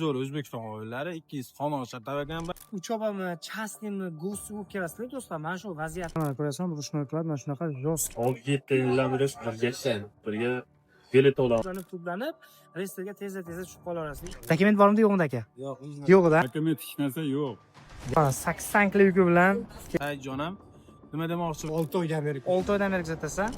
Zo'r O'zbekiston oilalari 200 xonadon shartlagan va Uchobami, chastnimi, go'si bo'lib kelasizlar do'stlar. Mana shu vaziyat. Mana ko'rasan, rushnoylar mana shunaqa yoz 6-7 yildan beri birgasan. Birga bilet olamiz. to'planib, restoga tezda tushib qolarasiz. Dokument bormidi, yo'qmi aka? yo'q, Yo'q-da. dokument hech narsa yo'q. 80 kilo yuki bilan Hay jonim, nima demoqchi? 6 oydan beri kuzatasan.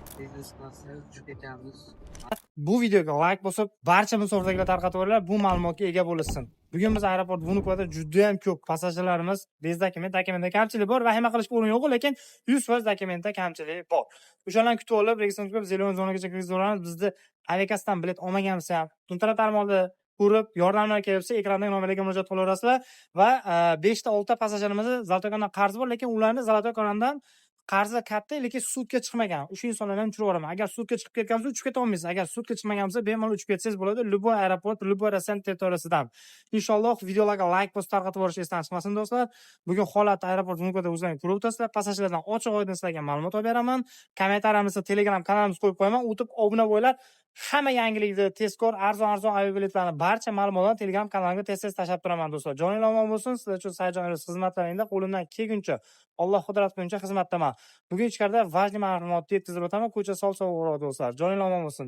Bu videoga like bosib, barcha musofirlarga tarqatib yuboringlar, bu ma'lumotga ega bo'lsin. Bugun biz aeroport Vnukovoda juda ham ko'p passajirlarimiz dokumentda kamchilik bor, vahima qilishga o'rin yo'q, lekin 100% dokumentda kamchilik bor. O'shalarni kutib olib, registratsiya qilib, zelen zonagacha kirgizib, bizni aviakassadan bilet olmaganmiz ham, internet tarmog'ida ko'rib, yordamlar kelsa, ekrandagi nomerlarga murojaat qilaverasizlar va 5 ta 6 ta passajirimizni Zoltoykandan qarzi bor, lekin ularni Zoltoykandan qarzi katta, lekin sudga chiqmagan. O'sha insonlarni ham tushirib yuboraman. Agar sudga chiqib ketgan bo'lsa, uchib keta olmaysiz. Agar sudga chiqmagan bo'lsa, bemalol uchib ketsangiz bo'ladi. Любой aeroport, любой Rossiya territoriyasidan. Inshaalloh videolarga like bosib tarqatib yuborish esdan chiqmasin do'stlar. Bugun holat aeroport Vnukovoda o'zlaringiz ko'rib o'tasizlar. Passajirlardan ochiq oydin sizlarga ma'lumot olib beraman. Kommentariyamizda Telegram kanalimizga qo'yib qo'yaman. O'tib obuna bo'linglar. Hamma yangilikni, tezkor, arzon aviabiletlarni barcha ma'lumotlarni Telegram kanalimga tez-tez tashlab turaman do'stlar. Joningiz omon bo'lsin. Sizlar uchun sayohat xizmatlaringizda qo'limdan kelguncha, Alloh qudrat qilguncha xizmatdaman. Bugun ichkarida vajli ma'lumotni yetkazib o'taman. Ko'cha sol-sovuqroq do'stlar. Joningiz omon bo'lsin.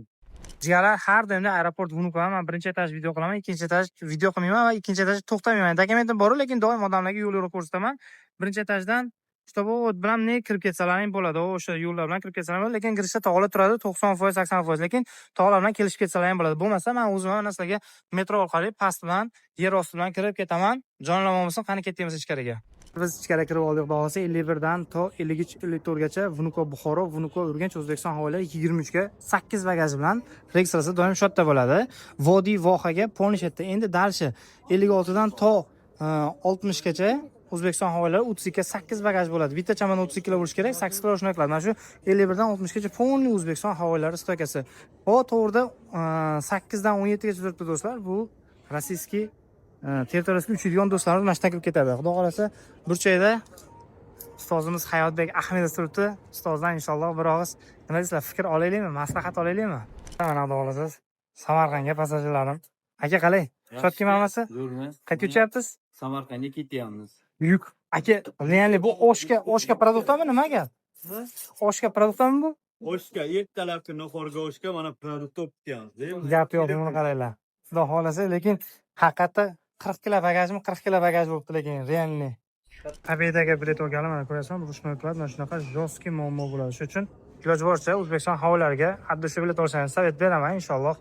Jigarlar, har doimda aeroport Vnukovo men birinchi etaj video qilaman, ikkinchi etaj video qilmayman va ikkinchi etaj to'xtamayman. Dokumentim bor, lekin doim odamlarga yo'l yo'riq ko'rsataman. Birinchi etajdan o't bilan ne kirib ketsalaring bo'ladi, o'sha yo'llar bilan kirib ketsalaring bo'ladi, lekin kirishda tog'lar turadi 90%, 80%, lekin tog'lar bilan kelishib ketsalaring bo'ladi. Bo'lmasa, men o'zim ham sizlarga metro orqali past bilan, yer osti bilan kirib ketaman. Jonlarim bo'lsin, qani ketdimiz ichkariga. Biz ichkariga kirib oldik, bahosida 51 dan to 53-54 gacha Vnukovo Buxoro, Vnukovo Urganch, O'zbekiston havo yo'llari 23 ga 8 bagaj bilan registratsiya doim shu yerda bo'ladi. Vodiy vohaga polnishetda. Endi dalshi 56 dan to 60 gacha O'zbekiston havo yo'llari 32 ga 8 bagaj bo'ladi. Bitta chaman 32 kilo bo'lish kerak, 8 kilo shunday qiladi. Mana shu 51 dan 60 gacha polni O'zbekiston havo yo'llari stoykasi. Va to'g'rida 8 dan 17 gacha turibdi do'stlar. Bu rossiyskiy territoriyasiga uchadigan do'stlarimiz mana shundan kirib ketadi. Xudo xolasa burchakda ustozimiz Hayotbek Ahmedov turibdi. Ustozdan inshaalloh bir og'iz nima deysizlar, fikr olaylikmi, maslahat olaylikmi? Mana xudo xolasa Samarqandga passajirlarim. Aka qalay? Shotki mamasi? Zo'rmi? Qayerga uchyapsiz? Samarqandga ketyapmiz. Yuk. Aka, realni bu oshga produktami nima aka? Oshga produktami bu? Oshga ertalabki noxorga oshga mana produkt topyapmiz. Gap yo'q, buni qaranglar. Xudo xolasa, lekin haqiqatda 40 kilo bagajmi, 40 kilo bagaj bo'libdi, lekin realni. Abedaga bilet olganlar mana ko'rasan, rushnoylar mana shunaqa jostki muammo bo'ladi. Shuning uchun iloji boricha O'zbekiston havo yo'llariga adresga bilet olishingizni savet beraman inshaalloh.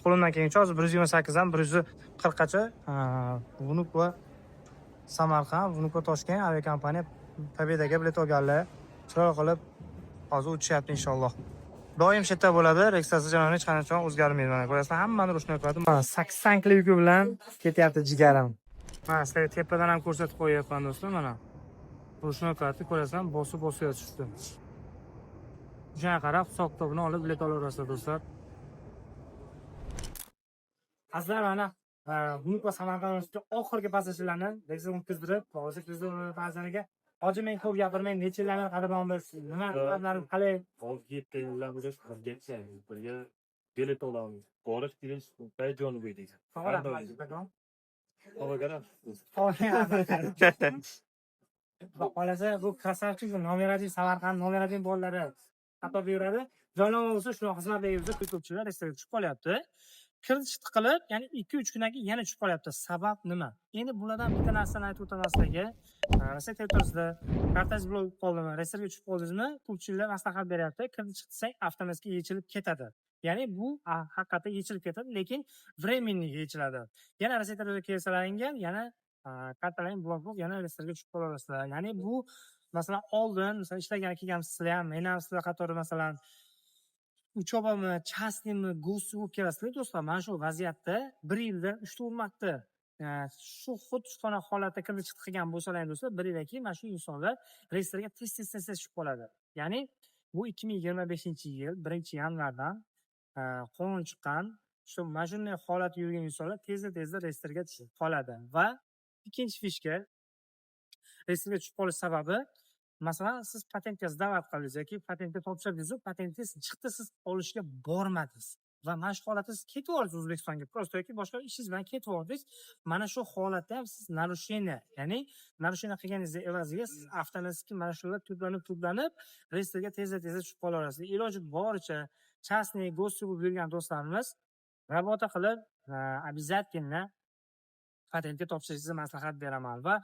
Qo'limdan kelgancha hozir 128 dan 140 gacha Vnukovo Samarqand, Vnukovo Toshkent aviakompaniya Abedaga bilet olganlar chiroyli qilib hozir uchishyapti inshaalloh. Doim shu yerda bo'ladi, registratsiya jarayoni hech qachon o'zgarmaydi. Mana ko'rasizlar, hammani rushnoylar. Mana 80 kilo yuki bilan ketyapti jigarim. Mana sizlarga tepadan ham ko'rsatib qo'yapman do'stlar, mana. Rushnoylarni ko'rasizlar, bosib yotishibdi. Shunga qarab hisob-kitobini olib bilet olaverasizlar do'stlar. Azlar mana Vnukovo Samarqand oxirgi passajirlarni registratsiya qildirib, hozir ba'zilariga Hoji, men ko'p gapirmang, necha yillardan qadrdon bo'lsiz? Nima qadamlarim qalay? 6-7 yildan beri birgasan. Birga bilet olamiz. Borish kelish jon bo'ydik. Qolasa bu krasavchik, nomerajin Samarqand, nomerajin bolalari xato beradi. Joylama bo'lsa, shunaqa xizmatlarga ko'pchilik restoranga tushib qolyapti. Kiritish qilib, ya'ni 2-3 kundan keyin yana tushib qolyapti. Sabab nima? Endi bulardan bitta narsani aytib o'taman sizlarga. Rossiya territoriyasida kartaj bo'lib qoldimi, restoranga tushib qoldingizmi? Ko'pchiliklar maslahat beryapti. Kirib chiqsang, avtomatik yechilib ketadi. Ya'ni bu haqiqatda yechilib ketadi, lekin временный yechiladi. Yana Rossiya territoriyasiga kelsalaringga yana kartalaring blok bo'lib, yana restoranga tushib qolasizlar. Ya'ni bu masalan oldin, masalan ishlagan kelgansiz sizlar ham, men ham sizlar qatori masalan uchobami, chastnimi, go'si bo'lib kelasizlar do'stlar. Mana shu vaziyatda 1 yilda 3 ta o'lmoqda. Shu xuddi shuna holatda kirib chiqib qilgan bo'lsalar do'stlar, 1 yildan keyin mana shu insonlar reyestrga tez tushib qoladi. Ya'ni bu 2025-yil 1-yanvardan qonun chiqqan, shu mana shunday holat yurgan insonlar tezda reyestrga tushib qoladi va ikkinchi fishka reyestrga tushib qolish sababi masalan siz patentga sdovat qildingiz yoki patentga topshirdingiz, patentingiz chiqdi, siz olishga bormadingiz. va mana shu holatda siz ketib yuborasiz O'zbekistonga. Просто yoki boshqa ishingiz bilan ketib yubordingiz. Mana shu holatda ham siz narushение, ya'ni narushение qilganingizni evaziga siz avtomatik mana shular to'planib, reyestrga tezda tushib qolarasiz. Iloji boricha частный go'stligi bergan do'stlarimiz rabota qilib, обязательно patentga topshirishingizni maslahat beraman va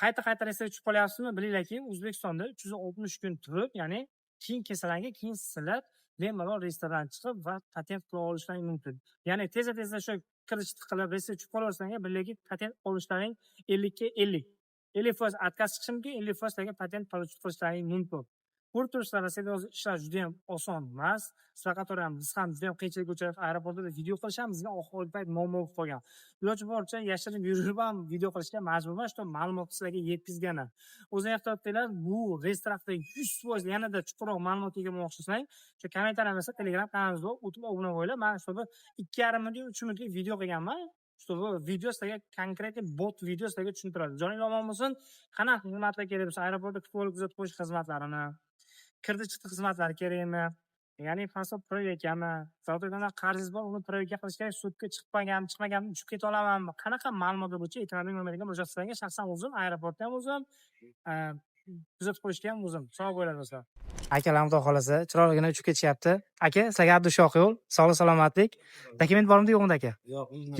qayta reyestrga tushib qolyapsizmi? Bilinglarki, O'zbekistonda 360 kun turib, ya'ni keyin kasallangan, keyin sizlar bemalol reyestrdan chiqib va patent qila olishlaring mumkin. Ya'ni tezda shu kirish qilib reyestrga tushib qolaversangiz, bilinglarki, patent olishlaring 50 ga 50. 50% отказ chiqishi mumkin, 50% patent qilishlaring mumkin. Ko'rib turibsizlar, Rossiyada ishlar juda ham oson emas. Sizlar qatori ham biz ham juda ham qiyinchilik ko'chirib aeroportda video qilishamiz, bizga oxirgi payt muammo bo'lib qolgan. Iloji boricha yashirin yurib ham video qilishga majburman, shu ma'lumot sizlarga yetkazganim. O'zing ehtiyotdanglar, bu restoratda 100% yanada chuqurroq ma'lumot egamoqchi bo'lsang, shu kommentariyamizda Telegram kanalimizga o'tib obuna bo'linglar. Men shu 2,5 minutlik, 3 minutlik video qilganman. Чтобы video sizlarga konkretniy bot video sizlarga tushuntiradi. Joningiz omon bo'lsin. Qanaqa xizmatlar kerak bo'lsa, aeroportda kutib olib kuzatib qo'yish xizmatlarini, kirdi-chiqdi xizmatlari kerakmi? Ya'ni pasport proyekami? Zavoddan qarzingiz bor, uni proyekga qilish kerak, sudga chiqmaganmi, uchib keta olamanmi? Qanaqa ma'lumotlar bo'yicha e'tiborli bo'lmaydigan murojaat qilsangiz, shaxsan o'zim aeroportda ham o'zim, kuzatib qo'yishga ham o'zim. Sog' bo'linglar do'stlar. Akalar xudo xolasa, chiroyligina uchib ketishyapti. Aka, sizlarga abdushoq yo'l, sog'lik salomatlik. Dokument bormi, yo'qmi aka?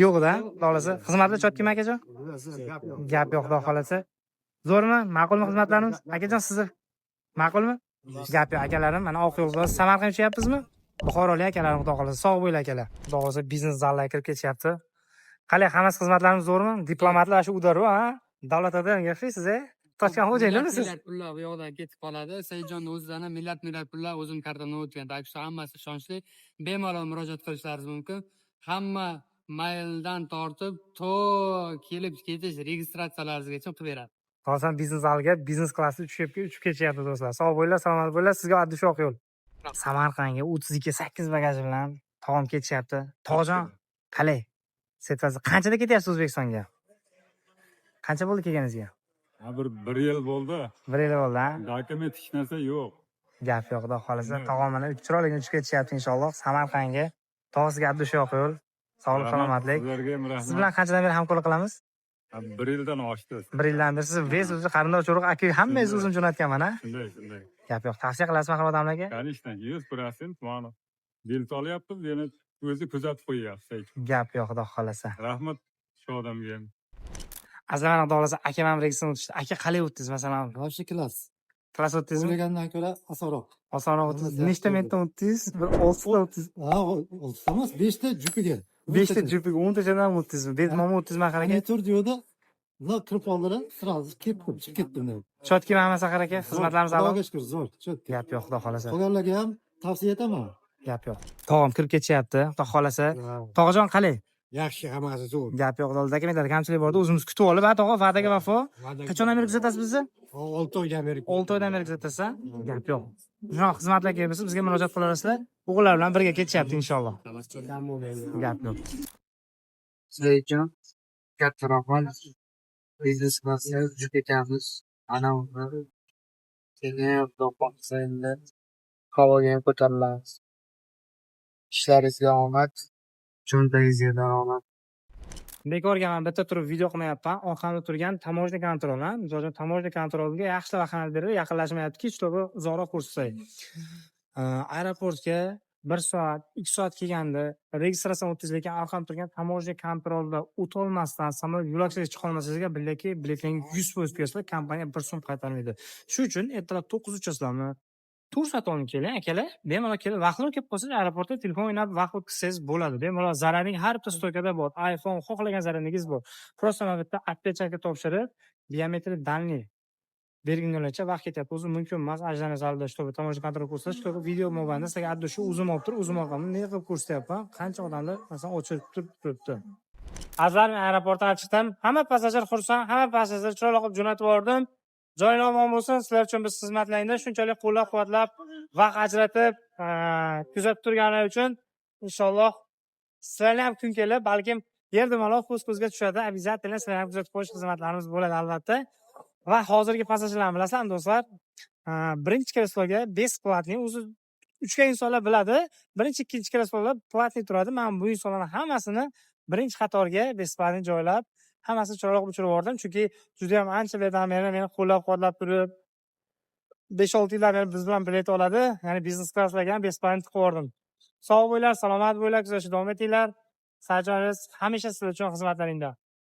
Yo'q-da, xudo xolasa. Xizmatlar chotkimi akajon? Gap yo'q, xudo xolasa. Zo'rmi? Ma'qulmi xizmatlarimiz? Akajon, sizni ma'qulmi? Gap yo'q, akalarim. Mana oq yo'lda Samarqand uchyapmizmi? Buxorolik akalarim, xudo xolasa. Sog' bo'linglar akalar. Xudo xolasa biznes zallarga kirib ketishyapti. Qalay, hammasi xizmatlarimiz zo'rmi? Diplomatlar shu udaru, ha? Davlatda yashaysiz, Toshkent xo'jayinimisiz? Millat pullar bu yoqdan ketib qoladi. Saidjonni o'zidan millat pullar o'zim kartamdan o'tgan. Tak shu hammasi ishonchli. Bemalol murojaat qilishlaringiz mumkin. Hamma maildan tortib to kelib ketish registratsiyalaringizgacha qilib beradi. Hozir biznes zaliga biznes klassi uchib ketishyapti do'stlar. Sog' bo'linglar, salomat bo'linglar. Sizga abdushoq yo'l. Samarqandga 32 bagaj bilan tog'am ketishyapti. Tog'jon, qalay? Setvasi qanchada ketyapsiz O'zbekistonga? Qancha bo'ldi kelganingizga? Bir yil bo'ldi. 1 yil bo'ldi, ha? Dokument hech narsa yo'q. Gap yo'q, xudo xolasa. Tog'am mana chiroyli uchib ketishyapti inshaalloh. Samarqandga. Tog'asiga abdushoq yo'l. Sog'lik, salomatlik. Sizlarga ham rahmat. Siz bilan qanchadan beri hamkorlik qilamiz? 1 yildan oshdi. 1 yildan beri siz o'zi qarindosh urug' aka hammangiz o'zim jo'natganman, ha? Shunday. Gap yo'q. Tavsiya qilasizmi har odamlarga? Конечно, 100% mana bilet olyapmiz, yana o'zi kuzatib qo'yyapsiz. Gap yo'q, xudo xolasa. Rahmat shu odamga ham. Azamani xudo xolasa aka ham regisdan o'tishdi. Aka qalay o'tdingiz masalan? Yoshi klass. Klass o'tdingizmi? O'ylagandan ko'ra osonroq. Osonroq o'tdingiz. Nechta minutda o'tdingiz? Bir 6 ta o'tdingiz. Ha, 6 emas, 5 ta jupiga. 5 ta jupiga 10 tachadan o'tdingizmi? Betmon o'tdingizmi aka? Tur diyorda ular kirib oldilar, sразу chiqib ketdim. Chotkimi hammasi aka? Xizmatlarimiz a'lo. Xudoga shukr, zo'r. Gap yo'q, xudo xolasa. Qolganlarga ham tavsiya etaman. Gap yo'q. Tog'am kirib ketishyapti, xudo xolasa. Tog'ajon qalay? Yaxshi, hammasi zo'r. Gap yo'q, dokumentlar kamchilik borda o'zimiz kutib olib, ha tog'a, va'daga vafo. Qachon Amerika kuzatasiz bizni? 6 oyda Amerika. 6 oydan beri kuzatasiz, gap yo'q. Shunaqa xizmatlar kelib bizga murojaat qilaverasizlar. O'g'illar bilan birga ketishyapti inshaalloh. Gap yo'q. Saidjon, katta rahmat. Biznes klassga uchib ketamiz. Ana uni seni do'koningizda havoga ham ko'tarilamiz. Ishlaringizga omad, cho'ntagingizga daromad. Bekorga men bitta turib video qilmayapman. Orqamda turgan tamoshni kontrol, ha? Misol tamoshni kontroliga yaxshilab xonal berib, yaqinlashmayaptiki, чтобы uzoqroq ko'rsatay. Aeroportga 1 soat, 2 soat kelganda registratsiya o'tdingiz, lekin orqamda turgan tamoshni kontrolda o'tolmasdan samolyot yo'lakchaga chiqa olmasligingizga bilingki, biletning 100% bersa, kompaniya 1 so'm qaytarmaydi. Shuning uchun ertalab 9 uchasizlarmi? 4 soat olib keling, akalar. Bemalol kelib, vaqtni kelib qolsangiz, aeroportda telefon o'ynab vaqt o'tkazsangiz bo'ladi. Bemalol zararning har bitta stoykada bor. iPhone xohlagan zararingiz bor. Просто mana bitta aptechka topshirib, biometrik danli bergunlarcha vaqt ketyapti. O'zi mumkin emas, ajrani zalda чтобы tamoshni kontrol ko'rsatish, чтобы video mobilda sizga adda shu o'zim olib turib, o'zim orqamda nega qilib ko'rsatyapman? Qancha odamlar masalan ochib turibdi. Azarmi aeroportdan chiqdim. Hamma passajir xursand, hamma passajir chiroyli qilib jo'natib yubordim. Joyingiz omon bo'lsin. Sizlar uchun biz xizmatlaymiz. Shunchalik qo'llab-quvvatlab, vaqt ajratib, kuzatib turganlar uchun inshaalloh sizlarga ham kun kelib, balkim yerda malol ko'z-ko'zga tushadi. Обязательно sizlarga ham kuzatib qo'yish xizmatlarimiz bo'ladi albatta. Va hozirgi passajirlarni bilasizlar do'stlar, birinchi kreslga besplatniy o'zi uchgan insonlar biladi. Birinchi, ikkinchi kreslolar platniy turadi. Men bu insonlarning hammasini birinchi qatorga besplatniy joylab, hammasini chiroq o'chirib yubordim. Chunki juda ham anchalardan beri meni qo'llab-quvvatlab turib, 5-6 yillar beri biz bilan bilet oladi. Ya'ni biznes klasslarga ham besplatniy qilib yubordim. Sog' bo'linglar, salomat bo'linglar, kuzatishda davom etinglar. Sajon hamisha sizlar uchun xizmatlaringda.